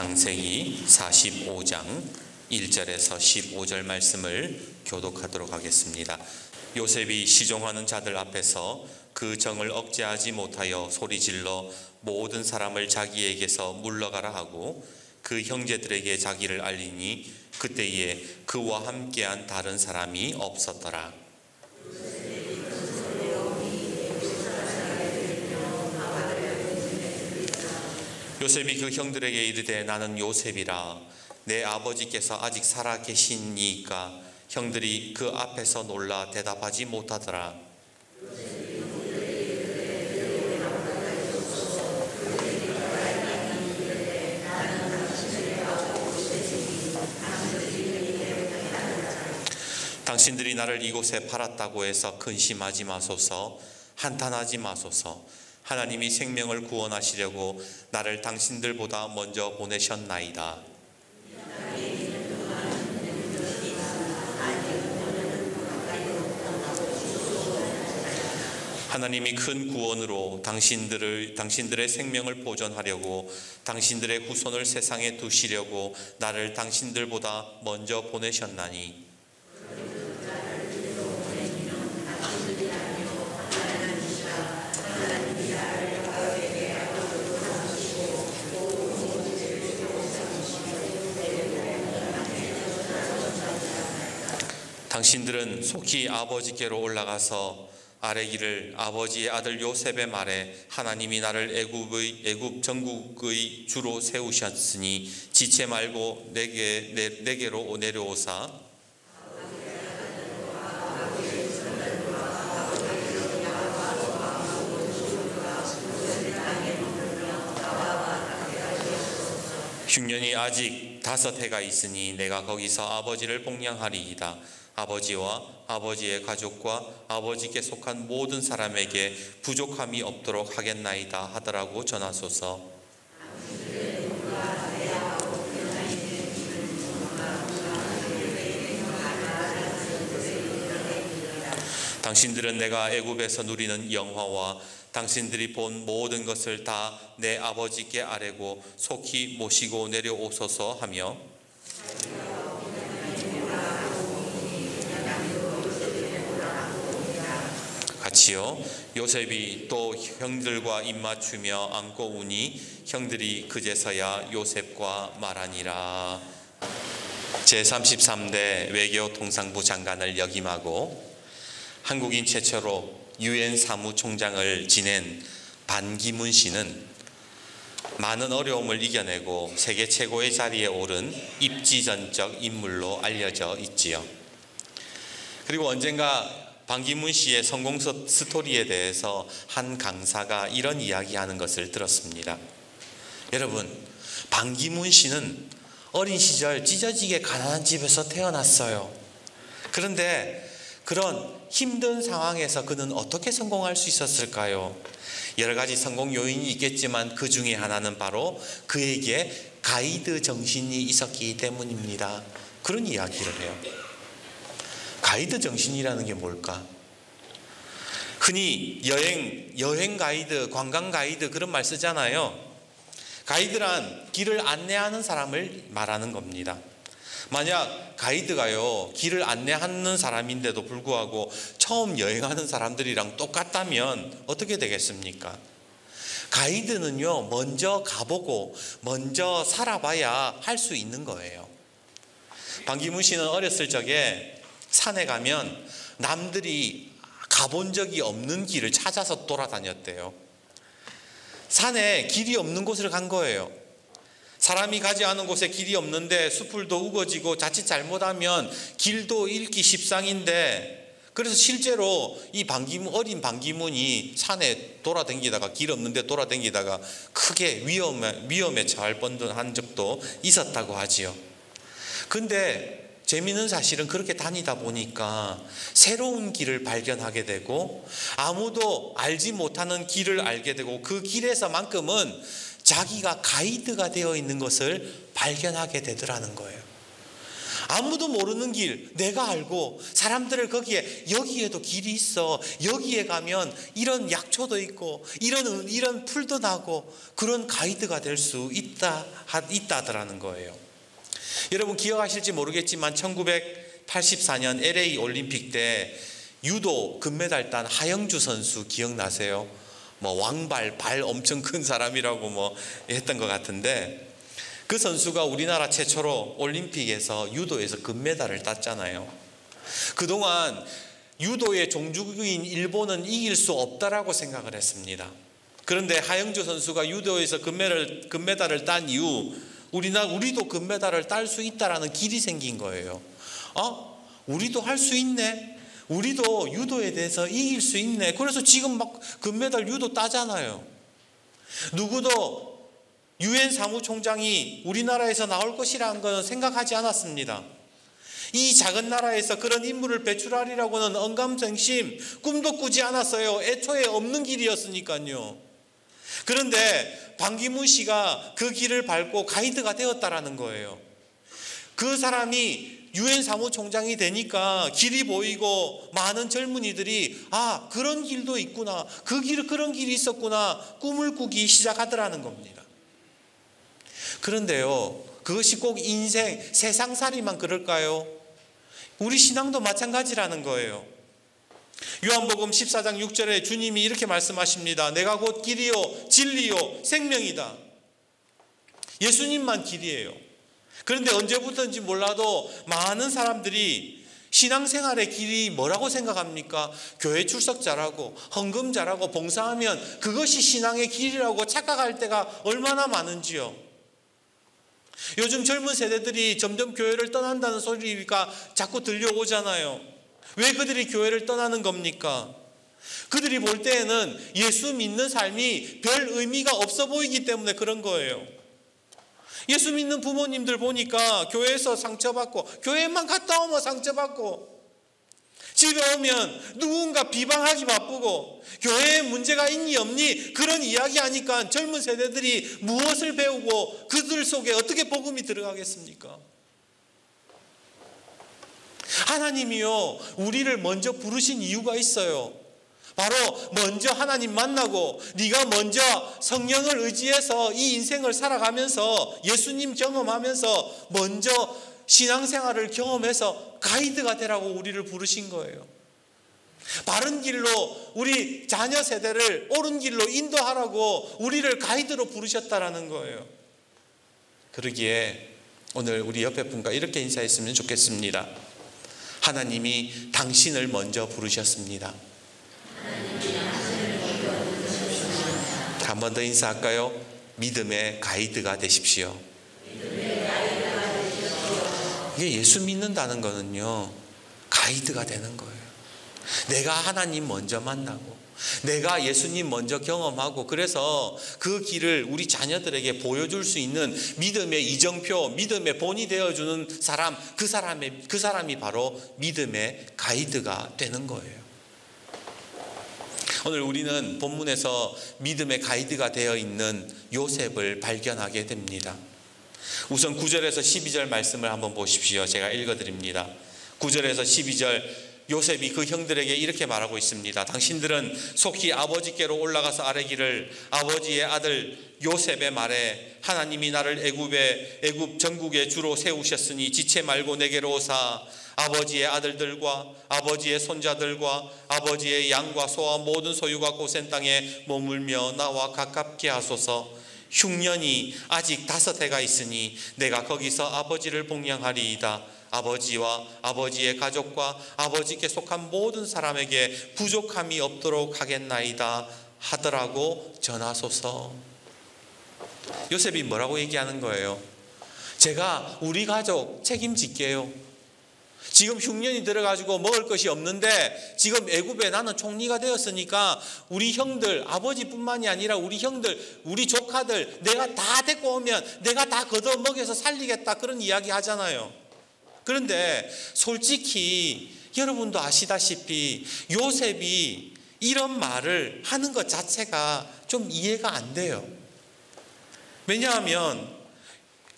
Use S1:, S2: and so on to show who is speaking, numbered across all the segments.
S1: 창세기 45장 1절에서 15절 말씀을 교독하도록 하겠습니다. 요셉이 시종하는 자들 앞에서 그 정을 억제하지 못하여 소리질러 모든 사람을 자기에게서 물러가라 하고 그 형제들에게 자기를 알리니 그때에 그와 함께한 다른 사람이 없었더라. 요셉이 그 형들에게 이르되 나는 요셉이라. 내 아버지께서 아직 살아 계시니까 형들이 그 앞에서 놀라 대답하지 못하더라. 당신들이 나를 이곳에 팔았다고 해서 근심하지 마소서, 한탄하지 마소서. 하나님이 생명을 구원하시려고 나를 당신들보다 먼저 보내셨나이다. 하나님이 큰 구원으로 당신들의 생명을 보존하려고 당신들의 후손을 세상에 두시려고 나를 당신들보다 먼저 보내셨나니 당신들은 속히 아버지께로 올라가서 아뢰기를 아버지의 아들 요셉의 말에 하나님이 나를 애굽 전국의 주로 세우셨으니 지체 말고 내게로 내려오사 흉년이 아직 5해가 있으니 내가 거기서 아버지를 복양하리이다. 아버지와 아버지의 가족과 아버지께 속한 모든 사람에게 부족함이 없도록 하겠나이다 하더라고 전하소서. 당신들은 내가 애굽에서 누리는 영화와 당신들이 본 모든 것을 다 내 아버지께 아뢰고 속히 모시고 내려오소서 하며 같이요. 요셉이 또 형들과 입맞추며 안고 우니 형들이 그제서야 요셉과 말하니라. 제33대 외교통상부 장관을 역임하고 한국인 최초로 유엔 사무총장을 지낸 반기문 씨는 많은 어려움을 이겨내고 세계 최고의 자리에 오른 입지전적 인물로 알려져 있지요. 그리고 언젠가 반기문 씨의 성공 스토리에 대해서 한 강사가 이런 이야기하는 것을 들었습니다. 여러분, 반기문 씨는 어린 시절 찢어지게 가난한 집에서 태어났어요. 그런데 그런 힘든 상황에서 그는 어떻게 성공할 수 있었을까요? 여러 가지 성공 요인이 있겠지만 그 중에 하나는 바로 그에게 가이드 정신이 있었기 때문입니다. 그런 이야기를 해요. 가이드 정신이라는 게 뭘까? 흔히 여행 가이드, 관광 가이드 그런 말 쓰잖아요. 가이드란 길을 안내하는 사람을 말하는 겁니다. 만약 가이드가요, 길을 안내하는 사람인데도 불구하고 처음 여행하는 사람들이랑 똑같다면 어떻게 되겠습니까? 가이드는요, 먼저 가보고 먼저 살아봐야 할 수 있는 거예요. 반기문 씨는 어렸을 적에 산에 가면 남들이 가본 적이 없는 길을 찾아서 돌아다녔대요. 산에 길이 없는 곳을 간 거예요. 사람이 가지 않은 곳에 길이 없는데 숲을도 우거지고 자칫 잘못하면 길도 잃기 십상인데, 그래서 실제로 이 어린 반기문이 산에 돌아다니다가 길 없는데 돌아다니다가 크게 위험에 처할 뻔한 적도 있었다고 하지요. 근데 재미있는 사실은 그렇게 다니다 보니까 새로운 길을 발견하게 되고 아무도 알지 못하는 길을 알게 되고 그 길에서만큼은 자기가 가이드가 되어 있는 것을 발견하게 되더라는 거예요. 아무도 모르는 길 내가 알고 사람들을 여기에도 길이 있어. 여기에 가면 이런 약초도 있고 이런 풀도 나고 그런 가이드가 될 수 있다더라는 거예요. 여러분 기억하실지 모르겠지만 1984년 LA 올림픽 때 유도 금메달 딴 하영주 선수 기억나세요? 왕발, 발 엄청 큰 사람이라고 했던 것 같은데 그 선수가 우리나라 최초로 올림픽에서 유도에서 금메달을 땄잖아요. 그동안 유도의 종주국인 일본은 이길 수 없다라고 생각을 했습니다. 그런데 하영주 선수가 유도에서 금메달을 딴 이후 우리도 금메달을 딸 수 있다라는 길이 생긴 거예요. 우리도 할 수 있네. 우리도 유도에 대해서 이길 수 있네. 그래서 지금 막 금메달 유도 따잖아요. 누구도 UN 사무총장이 우리나라에서 나올 것이라는 것은 생각하지 않았습니다. 이 작은 나라에서 그런 인물을 배출하리라고는 언감생심 꿈도 꾸지 않았어요. 애초에 없는 길이었으니까요. 그런데 반기문 씨가 그 길을 밟고 가이드가 되었다라는 거예요. 그 사람이 UN 사무총장이 되니까 길이 보이고 많은 젊은이들이 그런 길도 있구나. 그런 길이 있었구나. 꿈을 꾸기 시작하더라는 겁니다. 그런데요, 그것이 꼭 세상살이만 그럴까요? 우리 신앙도 마찬가지라는 거예요. 요한복음 14장 6절에 주님이 이렇게 말씀하십니다. 내가 곧 길이요 진리요 생명이다. 예수님만 길이에요. 그런데 언제부터인지 몰라도 많은 사람들이 신앙생활의 길이 뭐라고 생각합니까? 교회 출석 잘하고 헌금 잘하고 봉사하면 그것이 신앙의 길이라고 착각할 때가 얼마나 많은지요. 요즘 젊은 세대들이 점점 교회를 떠난다는 소리가 자꾸 들려오잖아요. 왜 그들이 교회를 떠나는 겁니까? 그들이 볼 때에는 예수 믿는 삶이 별 의미가 없어 보이기 때문에 그런 거예요. 예수 믿는 부모님들 보니까 교회에서 상처받고 교회만 갔다 오면 상처받고 집에 오면 누군가 비방하기 바쁘고 교회에 문제가 있니 없니 그런 이야기 하니까 젊은 세대들이 무엇을 배우고 그들 속에 어떻게 복음이 들어가겠습니까? 하나님이요 우리를 먼저 부르신 이유가 있어요. 바로 먼저 하나님 만나고 네가 먼저 성령을 의지해서 이 인생을 살아가면서 예수님 경험하면서 먼저 신앙생활을 경험해서 가이드가 되라고 우리를 부르신 거예요. 바른 길로 우리 자녀 세대를 옳은 길로 인도하라고 우리를 가이드로 부르셨다라는 거예요. 그러기에 오늘 우리 옆에 분과 이렇게 인사했으면 좋겠습니다. 하나님이 당신을 먼저 부르셨습니다. 한 번 더 인사할까요? 믿음의 가이드가 되십시오. 이게 예수 믿는다는 거는요 가이드가 되는 거예요. 내가 하나님 먼저 만나고 내가 예수님 먼저 경험하고 그래서 그 길을 우리 자녀들에게 보여줄 수 있는 믿음의 이정표, 믿음의 본이 되어주는 사람, 그 사람이 바로 믿음의 가이드가 되는 거예요. 오늘 우리는 본문에서 믿음의 가이드가 되어 있는 요셉을 발견하게 됩니다. 우선 9절에서 12절 말씀을 한번 보십시오. 제가 읽어드립니다. 9절에서 12절 요셉이 그 형들에게 이렇게 말하고 있습니다. 당신들은 속히 아버지께로 올라가서 아뢰기를 아버지의 아들 요셉의 말에 하나님이 나를 애굽 전국의 주로 세우셨으니 지체 말고 내게로 오사 아버지의 아들들과 아버지의 손자들과 아버지의 양과 소와 모든 소유가 고센 땅에 머물며 나와 가깝게 하소서. 흉년이 아직 5해가 있으니 내가 거기서 아버지를 복양하리이다. 아버지와 아버지의 가족과 아버지께 속한 모든 사람에게 부족함이 없도록 하겠나이다 하더라고 전하소서. 요셉이 뭐라고 얘기하는 거예요? 제가 우리 가족 책임질게요. 지금 흉년이 들어가지고 먹을 것이 없는데 지금 애굽에 나는 총리가 되었으니까 우리 형들, 아버지뿐만이 아니라 우리 형들, 우리 조카들 내가 다 데리고 오면 내가 다 걷어먹여서 살리겠다 그런 이야기 하잖아요. 그런데 솔직히 여러분도 아시다시피 요셉이 이런 말을 하는 것 자체가 좀 이해가 안 돼요. 왜냐하면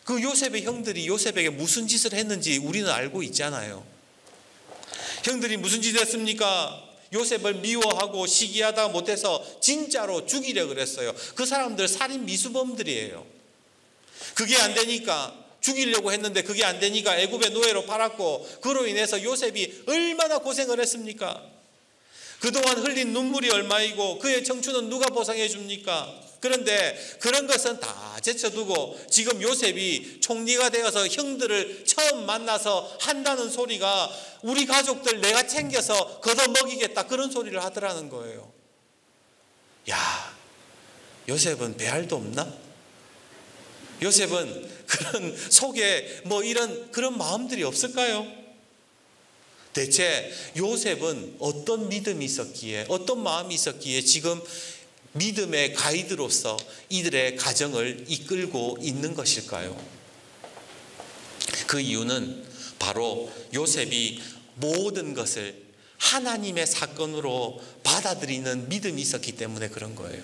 S1: 그 요셉의 형들이 요셉에게 무슨 짓을 했는지 우리는 알고 있잖아요. 형들이 무슨 짓을 했습니까? 요셉을 미워하고 시기하다 못해서 진짜로 죽이려 그랬어요. 그 사람들 살인 미수범들이에요. 그게 안 되니까 죽이려고 했는데 그게 안 되니까 애굽의 노예로 팔았고, 그로 인해서 요셉이 얼마나 고생을 했습니까? 그동안 흘린 눈물이 얼마이고 그의 청춘은 누가 보상해 줍니까? 그런데 그런 것은 다 제쳐두고 지금 요셉이 총리가 되어서 형들을 처음 만나서 한다는 소리가 우리 가족들 내가 챙겨서 걷어먹이겠다, 그런 소리를 하더라는 거예요. 야, 요셉은 배알도 없나? 요셉은 그런 속에 이런 그런 마음들이 없을까요? 대체 요셉은 어떤 믿음이 있었기에, 어떤 마음이 있었기에 지금 믿음의 가이드로서 이들의 가정을 이끌고 있는 것일까요? 그 이유는 바로 요셉이 모든 것을 하나님의 사건으로 받아들이는 믿음이 있었기 때문에 그런 거예요.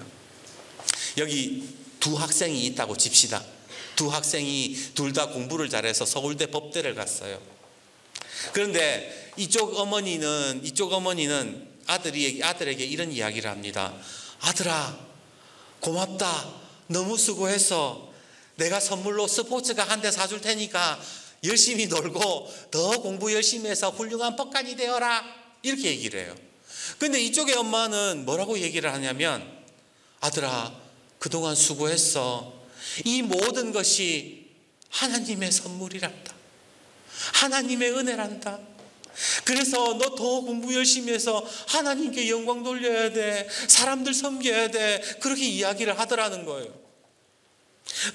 S1: 여기 두 학생이 있다고 칩시다. 두 학생이 둘 다 공부를 잘해서 서울대 법대를 갔어요. 그런데 이쪽 어머니는 아들에게 이런 이야기를 합니다. 아들아, 고맙다. 너무 수고했어. 내가 선물로 스포츠카 한 대 사줄 테니까 열심히 놀고 더 공부 열심히 해서 훌륭한 법관이 되어라. 이렇게 얘기를 해요. 근데 이쪽의 엄마는 뭐라고 얘기를 하냐면, 아들아, 그동안 수고했어. 이 모든 것이 하나님의 선물이란다. 하나님의 은혜란다. 그래서 너 더 공부 열심히 해서 하나님께 영광 돌려야 돼. 사람들 섬겨야 돼. 그렇게 이야기를 하더라는 거예요.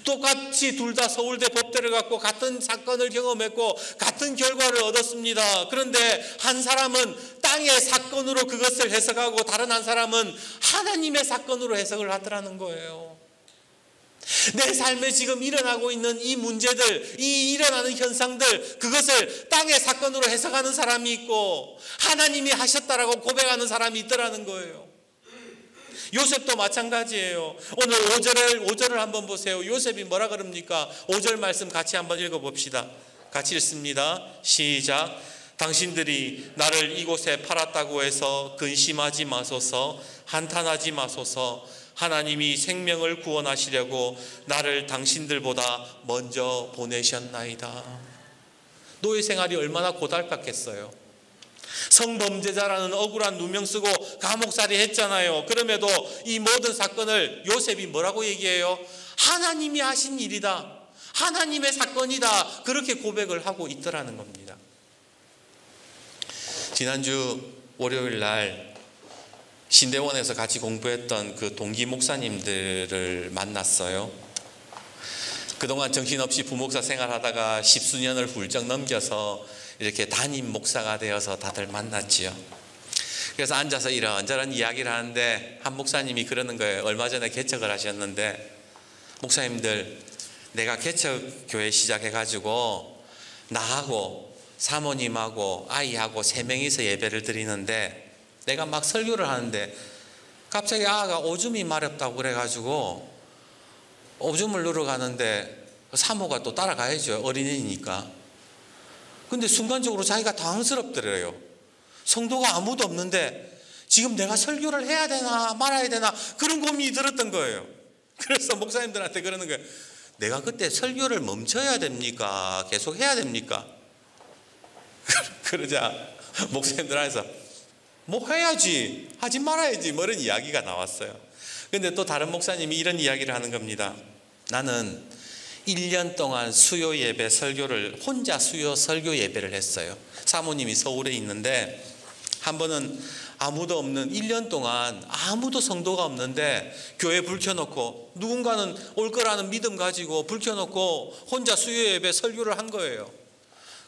S1: 똑같이 둘 다 서울대 법대를 갖고 같은 사건을 경험했고 같은 결과를 얻었습니다. 그런데 한 사람은 땅의 사건으로 그것을 해석하고 다른 한 사람은 하나님의 사건으로 해석을 하더라는 거예요. 내 삶에 지금 일어나고 있는 이 문제들, 이 일어나는 현상들, 그것을 땅의 사건으로 해석하는 사람이 있고 하나님이 하셨다라고 고백하는 사람이 있더라는 거예요. 요셉도 마찬가지예요. 오늘 5절을 한번 보세요. 요셉이 뭐라 그럽니까? 5절 말씀 같이 한번 읽어봅시다. 같이 읽습니다. 시작. 당신들이 나를 이곳에 팔았다고 해서 근심하지 마소서, 한탄하지 마소서. 하나님이 생명을 구원하시려고 나를 당신들보다 먼저 보내셨나이다. 노예 생활이 얼마나 고달팠겠어요. 성범죄자라는 억울한 누명 쓰고 감옥살이 했잖아요. 그럼에도 이 모든 사건을 요셉이 뭐라고 얘기해요? 하나님이 하신 일이다. 하나님의 사건이다. 그렇게 고백을 하고 있더라는 겁니다. 지난주 월요일 날 신대원에서 같이 공부했던 그 동기 목사님들을 만났어요. 그동안 정신없이 부목사 생활하다가 10수년을 훌쩍 넘겨서 이렇게 담임 목사가 되어서 다들 만났지요. 그래서 앉아서 이런저런 이야기를 하는데 한 목사님이 그러는 거예요. 얼마 전에 개척을 하셨는데, 목사님들, 내가 개척교회 시작해가지고 나하고 사모님하고 아이하고 3명이서 예배를 드리는데, 내가 막 설교를 하는데 갑자기 아가 오줌이 마렵다고 그래가지고 오줌을 누러 가는데 사모가 또 따라가야죠. 어린이니까. 근데 순간적으로 자기가 당황스럽더래요. 성도가 아무도 없는데 지금 내가 설교를 해야 되나 말아야 되나 그런 고민이 들었던 거예요. 그래서 목사님들한테 그러는 거예요. 내가 그때 설교를 멈춰야 됩니까? 계속 해야 됩니까? 그러자 목사님들 안에서 뭐 해야지, 하지 말아야지, 뭐 이런 이야기가 나왔어요. 근데 또 다른 목사님이 이런 이야기를 하는 겁니다. 나는 1년 동안 수요 예배 설교를 혼자 수요 설교 예배를 했어요. 사모님이 서울에 있는데 한 번은 아무도 없는 1년 동안 아무도 성도가 없는데 교회 불 켜놓고 누군가는 올 거라는 믿음 가지고 불 켜놓고 혼자 수요 예배 설교를 한 거예요.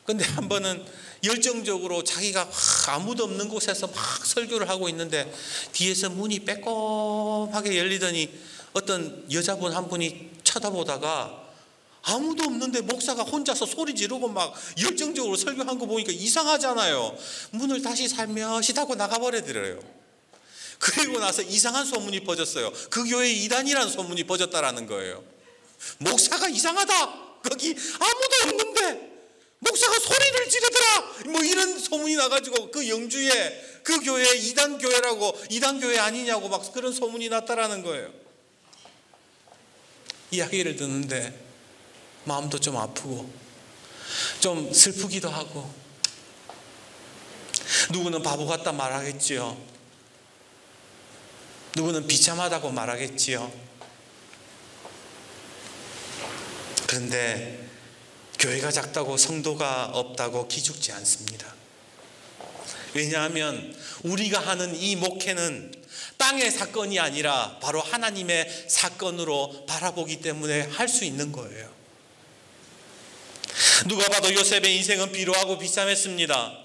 S1: 근데 한 번은 열정적으로 자기가 아무도 없는 곳에서 막 설교를 하고 있는데 뒤에서 문이 빼꼼하게 열리더니 어떤 여자분 한 분이 쳐다보다가 아무도 없는데 목사가 혼자서 소리 지르고 막 열정적으로 설교한 거 보니까 이상하잖아요. 문을 다시 살며시 닫고 나가버리더래요. 그리고 나서 이상한 소문이 퍼졌어요. 그 교회에 이단이라는 소문이 퍼졌다라는 거예요. 목사가 이상하다 거기 아무도 없는데 목사가 소리를 지르더라 뭐 이런 소문이 나가지고 그 영주에 그 교회 이단 교회라고 이단 교회 아니냐고 막 그런 소문이 났다라는 거예요. 이야기를 듣는데 마음도 좀 아프고 좀 슬프기도 하고, 누구는 바보 같다 말하겠지요. 누구는 비참하다고 말하겠지요. 그런데 교회가 작다고 성도가 없다고 기죽지 않습니다. 왜냐하면 우리가 하는 이 목회는 땅의 사건이 아니라 바로 하나님의 사건으로 바라보기 때문에 할 수 있는 거예요. 누가 봐도 요셉의 인생은 비루하고 비참했습니다.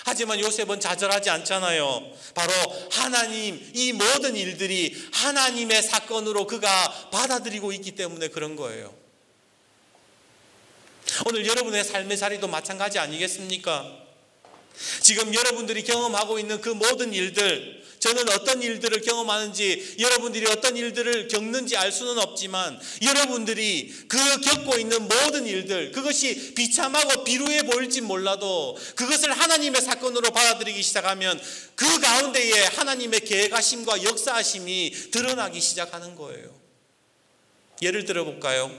S1: 하지만 요셉은 좌절하지 않잖아요. 바로 하나님, 이 모든 일들이 하나님의 사건으로 그가 받아들이고 있기 때문에 그런 거예요. 오늘 여러분의 삶의 자리도 마찬가지 아니겠습니까? 지금 여러분들이 경험하고 있는 그 모든 일들, 저는 어떤 일들을 경험하는지, 여러분들이 어떤 일들을 겪는지 알 수는 없지만, 여러분들이 그 겪고 있는 모든 일들, 그것이 비참하고 비루해 보일지 몰라도 그것을 하나님의 사건으로 받아들이기 시작하면 그 가운데에 하나님의 계획하심과 역사하심이 드러나기 시작하는 거예요. 예를 들어 볼까요?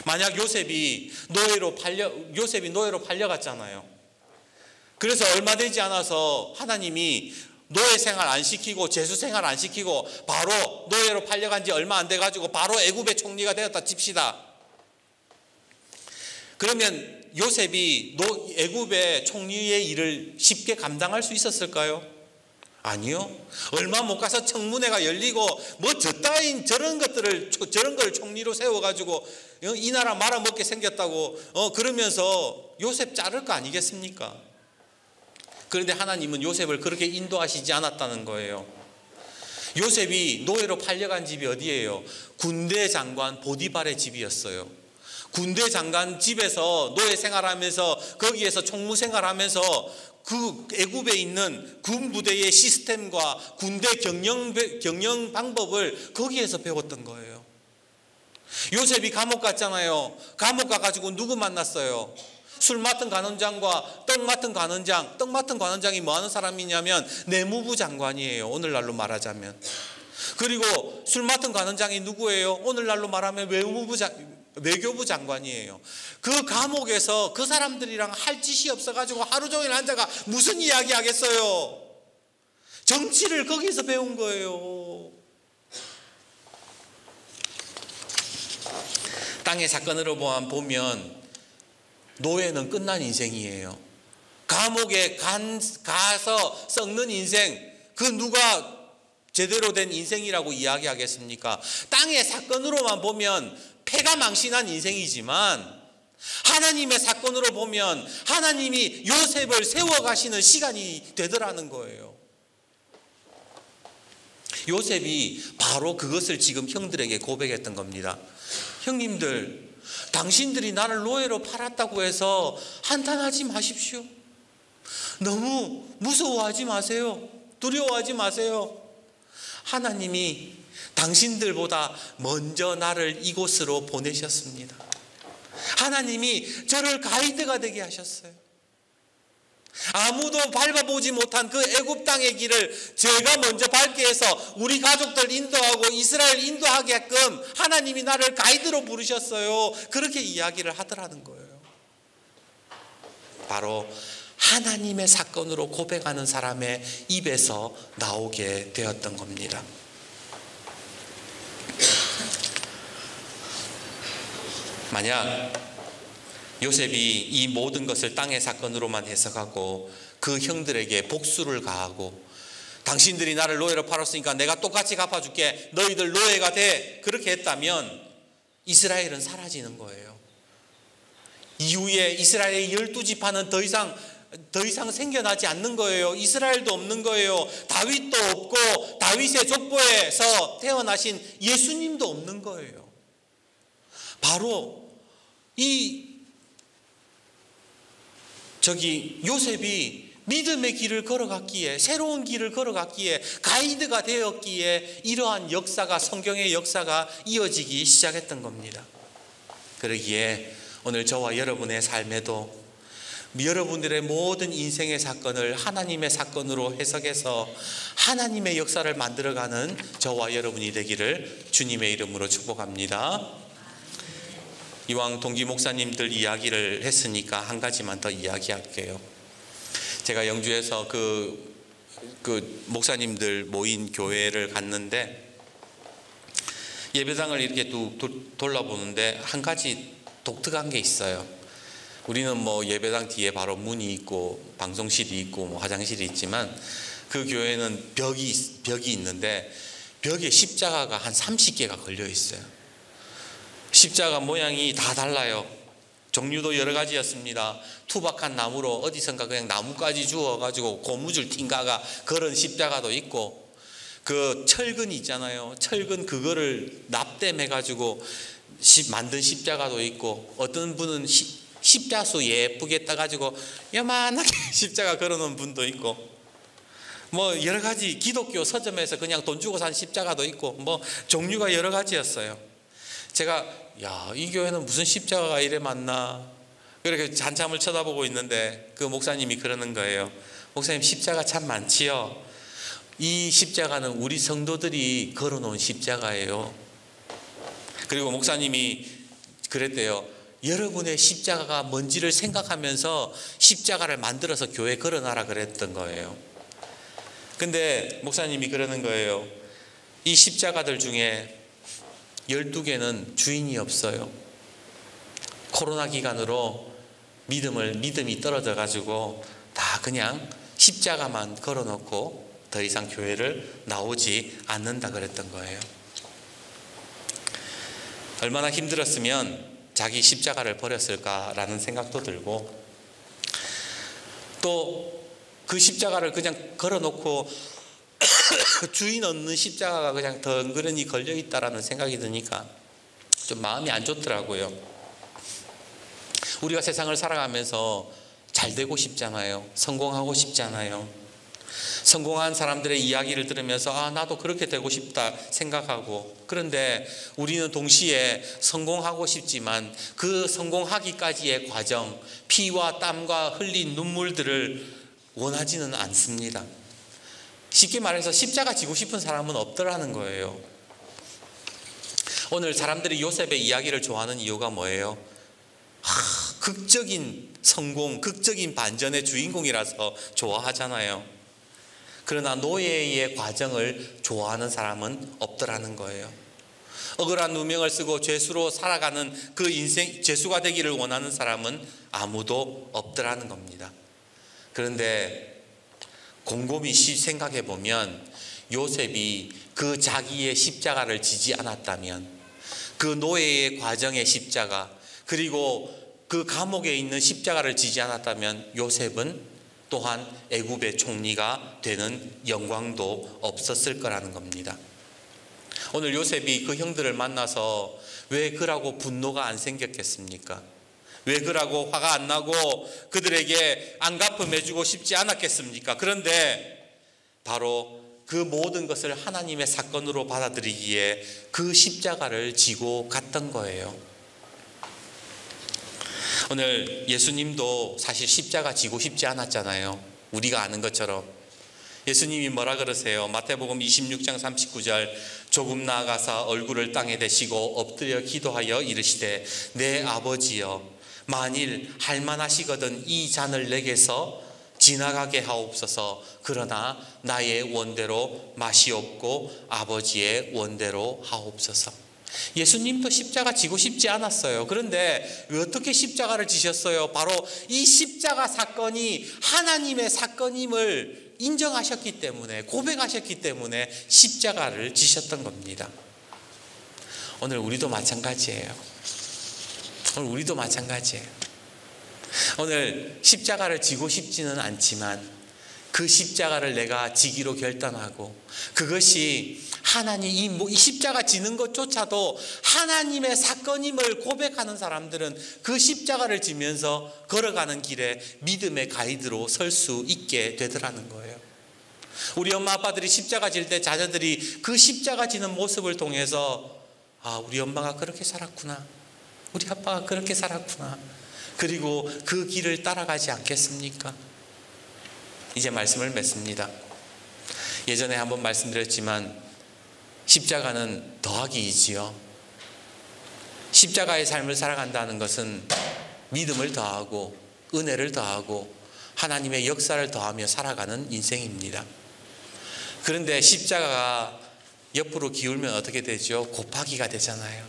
S1: 만약 요셉이 노예로 팔려갔잖아요. 그래서 얼마 되지 않아서 하나님이 노예 생활 안 시키고 제수 생활 안 시키고 바로 노예로 팔려간 지 얼마 안 돼가지고 바로 애굽의 총리가 되었다 칩시다. 그러면 요셉이 애굽의 총리의 일을 쉽게 감당할 수 있었을까요? 아니요. 얼마 못 가서 청문회가 열리고 뭐 저런 걸 총리로 세워가지고 이 나라 말아먹게 생겼다고 그러면서 요셉 자를 거 아니겠습니까? 그런데 하나님은 요셉을 그렇게 인도하시지 않았다는 거예요. 요셉이 노예로 팔려간 집이 어디예요? 군대 장관 보디발의 집이었어요. 군대 장관 집에서 노예 생활하면서 거기에서 총무 생활하면서 그 애굽에 있는 군 부대의 시스템과 군대 경영 방법을 거기에서 배웠던 거예요. 요셉이 감옥 갔잖아요. 감옥 가가지고 누구 만났어요? 술 맡은 관원장과 떡 맡은 관원장. 떡 맡은 관원장이 뭐 하는 사람이냐면 내무부 장관이에요. 오늘날로 말하자면. 그리고 술 맡은 관원장이 누구예요? 오늘날로 말하면 외교부 장관이에요. 그 감옥에서 그 사람들이랑 할 짓이 없어가지고 하루 종일 앉아가 무슨 이야기 하겠어요? 정치를 거기서 배운 거예요. 땅의 사건으로 보면 노예는 끝난 인생이에요. 감옥에 가서 썩는 인생, 그 누가 제대로 된 인생이라고 이야기하겠습니까? 땅의 사건으로만 보면 패가 망신한 인생이지만 하나님의 사건으로 보면 하나님이 요셉을 세워가시는 시간이 되더라는 거예요. 요셉이 바로 그것을 지금 형들에게 고백했던 겁니다. 형님들, 당신들이 나를 노예로 팔았다고 해서 한탄하지 마십시오. 너무 무서워하지 마세요. 두려워하지 마세요. 하나님이 당신들보다 먼저 나를 이곳으로 보내셨습니다. 하나님이 저를 가이드가 되게 하셨어요. 아무도 밟아보지 못한 그 애굽 땅의 길을 제가 먼저 밟게 해서 우리 가족들 인도하고 이스라엘 인도하게끔 하나님이 나를 가이드로 부르셨어요. 그렇게 이야기를 하더라는 거예요. 바로 하나님의 사건으로 고백하는 사람의 입에서 나오게 되었던 겁니다. 만약 요셉이 이 모든 것을 땅의 사건으로만 해석하고 그 형들에게 복수를 가하고 당신들이 나를 노예로 팔았으니까 내가 똑같이 갚아줄게, 너희들 노예가 돼, 그렇게 했다면 이스라엘은 사라지는 거예요. 이후에 이스라엘의 12지파는 더 이상 생겨나지 않는 거예요. 이스라엘도 없는 거예요. 다윗도 없고 다윗의 족보에서 태어나신 예수님도 없는 거예요. 바로 요셉이 믿음의 길을 걸어갔기에, 새로운 길을 걸어갔기에, 가이드가 되었기에 이러한 역사가, 성경의 역사가 이어지기 시작했던 겁니다. 그러기에 오늘 저와 여러분의 삶에도 여러분들의 모든 인생의 사건을 하나님의 사건으로 해석해서 하나님의 역사를 만들어가는 저와 여러분이 되기를 주님의 이름으로 축복합니다. 이왕 동기 목사님들 이야기를 했으니까 한 가지만 더 이야기할게요. 제가 영주에서 그 목사님들 모인 교회를 갔는데 예배당을 이렇게 또 돌아보는데 한 가지 독특한 게 있어요. 우리는 뭐 예배당 뒤에 바로 문이 있고 방송실이 있고 뭐 화장실이 있지만 그 교회는 벽이 있는데 벽에 십자가가 한 30개가 걸려 있어요. 십자가 모양이 다 달라요. 종류도 여러 가지였습니다. 투박한 나무로 어디선가 그냥 나무까지 주워가지고 고무줄 튕가가 그런 십자가도 있고, 그 철근 있잖아요. 철근 그거를 납땜해가지고 만든 십자가도 있고, 어떤 분은 십자수 예쁘게 따가지고 요만하게 십자가 걸어놓은 분도 있고, 뭐 여러 가지 기독교 서점에서 그냥 돈 주고 산 십자가도 있고, 뭐 종류가 여러 가지였어요. 제가 이 교회는 무슨 십자가가 이래 많나 그렇게 한참을 쳐다보고 있는데 그 목사님이 그러는 거예요. 목사님, 십자가 참 많지요. 이 십자가는 우리 성도들이 걸어놓은 십자가예요. 그리고 목사님이 그랬대요. 여러분의 십자가가 뭔지를 생각하면서 십자가를 만들어서 교회에 걸어놔라 그랬던 거예요. 근데 목사님이 그러는 거예요. 이 십자가들 중에 12개는 주인이 없어요. 코로나 기간으로 믿음이 떨어져 가지고 다 그냥 십자가만 걸어놓고 더 이상 교회를 나오지 않는다 그랬던 거예요. 얼마나 힘들었으면 자기 십자가를 버렸을까라는 생각도 들고, 또 그 십자가를 그냥 걸어놓고 주인 없는 십자가가 그냥 덩그러니 걸려있다라는 생각이 드니까 좀 마음이 안 좋더라고요. 우리가 세상을 살아가면서 잘 되고 싶잖아요. 성공하고 싶잖아요. 성공한 사람들의 이야기를 들으면서 나도 그렇게 되고 싶다 생각하고, 그런데 우리는 동시에 성공하고 싶지만 그 성공하기까지의 과정, 피와 땀과 흘린 눈물들을 원하지는 않습니다. 쉽게 말해서 십자가 지고 싶은 사람은 없더라는 거예요. 오늘 사람들이 요셉의 이야기를 좋아하는 이유가 뭐예요? 극적인 성공, 극적인 반전의 주인공이라서 좋아하잖아요. 그러나 노예의 과정을 좋아하는 사람은 없더라는 거예요. 억울한 누명을 쓰고 죄수로 살아가는 그 인생, 죄수가 되기를 원하는 사람은 아무도 없더라는 겁니다. 그런데 곰곰이 생각해 보면 요셉이 그 자기의 십자가를 지지 않았다면, 그 노예의 과정의 십자가, 그리고 그 감옥에 있는 십자가를 지지 않았다면 요셉은 또한 애굽의 총리가 되는 영광도 없었을 거라는 겁니다. 오늘 요셉이 그 형들을 만나서 왜 그라고 분노가 안 생겼겠습니까? 왜 그라고 화가 안 나고 그들에게 안갚음해주고 싶지 않았겠습니까? 그런데 바로 그 모든 것을 하나님의 사건으로 받아들이기에 그 십자가를 지고 갔던 거예요. 오늘 예수님도 사실 십자가 지고 싶지 않았잖아요. 우리가 아는 것처럼. 예수님이 뭐라 그러세요? 마태복음 26장 39절, 조금 나아가사 얼굴을 땅에 대시고 엎드려 기도하여 이르시되 내 아버지여, 만일 할만하시거든 이 잔을 내게서 지나가게 하옵소서. 그러나 나의 원대로 마시옵고 아버지의 원대로 하옵소서. 예수님도 십자가 지고 싶지 않았어요. 그런데 왜 어떻게 십자가를 지셨어요? 바로 이 십자가 사건이 하나님의 사건임을 인정하셨기 때문에, 고백하셨기 때문에 십자가를 지셨던 겁니다. 오늘 우리도 마찬가지예요. 우리도 마찬가지예요. 오늘 십자가를 지고 싶지는 않지만 그 십자가를 내가 지기로 결단하고, 그것이 하나님, 이 십자가 지는 것조차도 하나님의 사건임을 고백하는 사람들은 그 십자가를 지면서 걸어가는 길에 믿음의 가이드로 설 수 있게 되더라는 거예요. 우리 엄마 아빠들이 십자가 질 때 자녀들이 그 십자가 지는 모습을 통해서 우리 엄마가 그렇게 살았구나, 우리 아빠가 그렇게 살았구나. 그리고 그 길을 따라가지 않겠습니까? 이제 말씀을 맺습니다. 예전에 한번 말씀드렸지만 십자가는 더하기 이지요. 십자가의 삶을 살아간다는 것은 믿음을 더하고 은혜를 더하고 하나님의 역사를 더하며 살아가는 인생입니다. 그런데 십자가가 옆으로 기울면 어떻게 되죠? 곱하기가 되잖아요.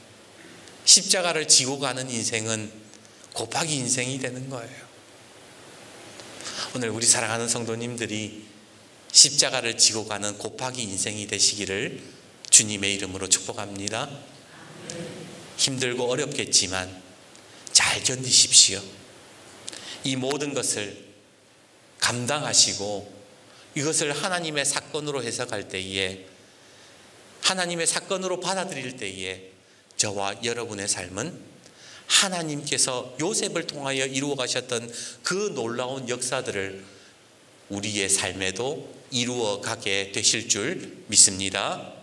S1: 십자가를 지고 가는 인생은 곱하기 인생이 되는 거예요. 오늘 우리 사랑하는 성도님들이 십자가를 지고 가는 곱하기 인생이 되시기를 주님의 이름으로 축복합니다. 힘들고 어렵겠지만 잘 견디십시오. 이 모든 것을 감당하시고 이것을 하나님의 사건으로 해석할 때에, 하나님의 사건으로 받아들일 때에 저와 여러분의 삶은 하나님께서 요셉을 통하여 이루어 가셨던 그 놀라운 역사들을 우리의 삶에도 이루어 가게 되실 줄 믿습니다.